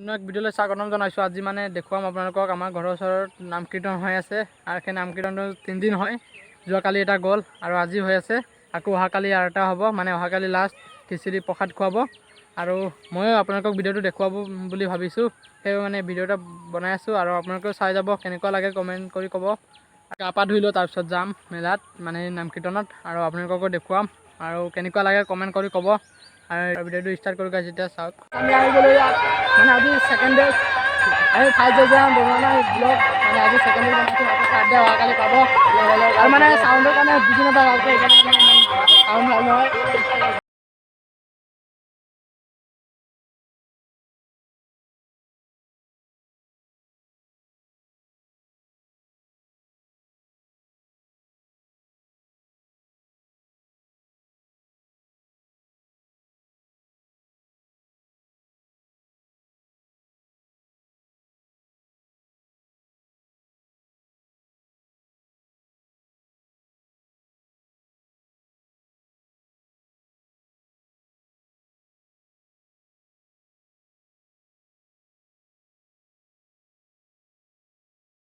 অন্য এক ভিডিঅ'লৈ স্বাগতম জনাইছোঁ। আজি মানে দেখুৱাম আপোনালোকক আমাৰ ঘৰৰ ওচৰত নাম কীৰ্তন হৈ আছে আৰু সেই নাম কীৰ্তনটো 3 দিন হয়। যোৱাকালি এটা গ'ল আৰু আজি হৈ আছে, আকৌ অহাকালি আৰু এটা হ'ব। মানে অহাকালি লাষ্ট খিচিৰি প্ৰসাদ খুৱাব আৰু ময়ো আপোনালোকক ভিডিঅ'টো দেখুৱাব বুলি ভাবিছোঁ। সেই মানে ভিডিঅ' এটা বনাই আছোঁ আৰু আপোনালোকেও চাই যাব, কেনেকুৱা লাগে কমেণ্ট কৰি ক'ব। গা পা ধুই লওঁ, তাৰপিছত যাম মেলাত মানে নাম কীৰ্তনত আৰু আপোনালোককো দেখুৱাম আৰু কেনেকুৱা লাগে কমেণ্ট কৰি ক'ব। আৰু ভিডিঅ'টো ষ্টাৰ্ট কৰোঁ গাইজ, এতিয়া চাওক। আমি আহি গ'লোঁ ইয়াত, মানে আজি ছেকেণ্ড ডে। আমি ফাৰ্ষ্ট ডে যাম বনোৱা নাই ব্লগ, মানে আজি ছেকেণ্ড ডে বনাইছোঁ। আকৌ থাৰ্ড ডে অহাকালি পাব আৰু মানে চাউণ্ডৰ কাৰণে বুজি নাপায় ভালকৈ, চাউণ্ড ভাল নহয়।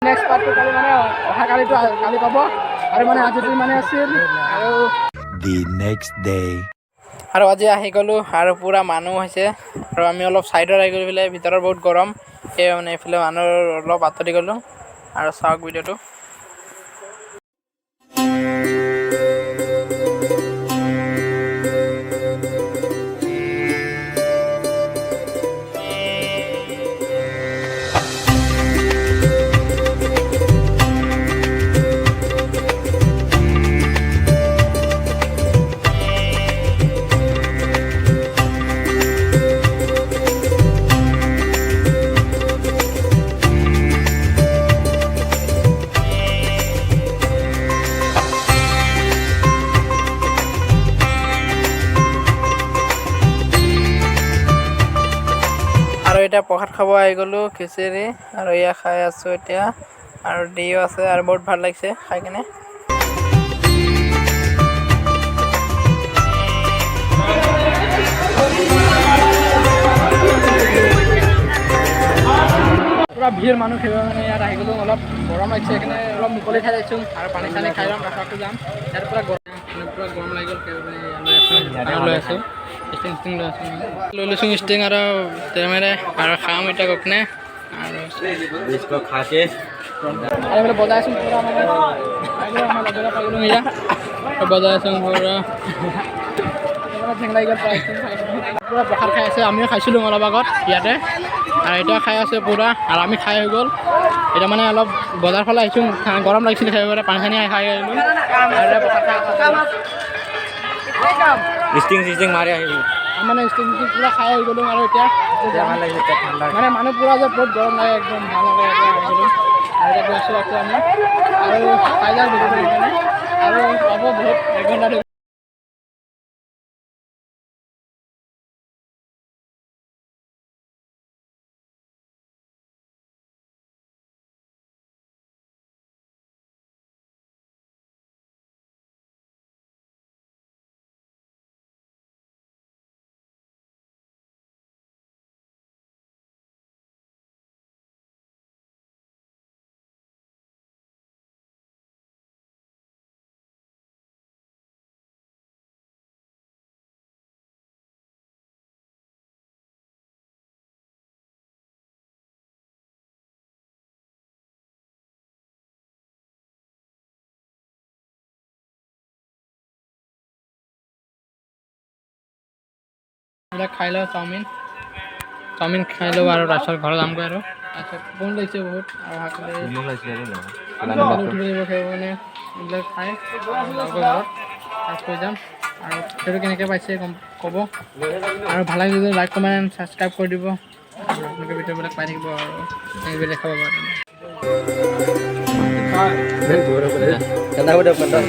নেক্সট পাৰ্টটো কালি মানে অহাকালিটো কালি পাব আৰু মানে আজিটো মানে আছিল আৰু the next day. আৰু আজি আহি গ'লোঁ আৰু পূৰা মানুহ হৈছে আৰু আমি অলপ ছাইডত আহি গ'লোঁ, পেলাই ভিতৰত বহুত গৰম, সেই মানে এইফালে মানুহ অলপ আঁতৰি গ'লোঁ আৰু চাওক ভিডিঅ'টো। আৰু এতিয়া প্ৰসাদ খাব আহি গ'লোঁ, খিচিৰি, আৰু এয়া খাই আছোঁ এতিয়া আৰু দিও আছে আৰু বহুত ভাল লাগিছে খাই কিনে। পুৰা ভিৰ মানুহ খেলিব, মানে ইয়াত আহি গ'লোঁ। অলপ গৰম লাগিছে, সেইকাৰণে অলপ মুকলি ঠাই যাইছোঁ আৰু পানী চানী খাই ল'ম, ৰাস্তাটো যাম। ইয়াত পুৰা গৰম লাগি গ'ল, লৈ আছোঁ ষ্টিং লৈ আছোঁ, লৈ লৈছোঁ ষ্টিং আৰু কেমেৰা আৰু খাম এতিয়া গপনে আৰু বজাই আছোঁ পুৰা, মানে আমাৰ লগৰ পালোঁ এয়া বজাই আছোঁ পুৰা লাগি গ'ল। পুৰা প্ৰসাদ খাই আছে, আমিও খাইছিলোঁ অলপ আগত ইয়াতে আৰু এতিয়া খাই আছে পুৰা, আৰু আমি খাই হৈ গ'ল। এতিয়া মানে অলপ বজাৰ ফালে আহিছোঁ, গৰম লাগিছিল খাই পানী চানী খাই আহিলোঁ আৰু ষ্টিং মাৰি আহিলোঁ, মানে ষ্টিং পুৰা খাই আহি গ'লোঁ আৰু এতিয়া ভাল লাগিছে, ঠাণ্ডা মানে মানুহ পুৰা যে বহুত গৰম লাগে, একদম ভাল লাগে। এতিয়া আহি গ'লোঁ আৰু এতিয়া গৈছোঁ আকৌ আমি আৰু খাই যাওঁ ভিডিঅ'টো মানে আৰু পাব বহুত 1 ঘণ্টা। এতিয়া খাই লওঁ চাওমিন খাই লওঁ আৰু তাৰপিছত ঘৰত যামগৈ আৰু তাৰপিছত টোপনি লাগিছে বহুত আৰু উঠিব লাগিব, সেই মানে এইবিলাক খাই যাওঁগৈ ঘৰত, থৈ যাম। আৰু ভিডিঅ'টো কেনেকৈ পাইছে ক'ব আৰু ভাল লাগিলে যদি লাইক কমেণ্ট ছাবস্ক্ৰাইব কৰি দিব আৰু আপোনালোকে ভিডিঅ'বিলাক পাই থাকিব আৰু এইবিলাক দেখাব পাৰে।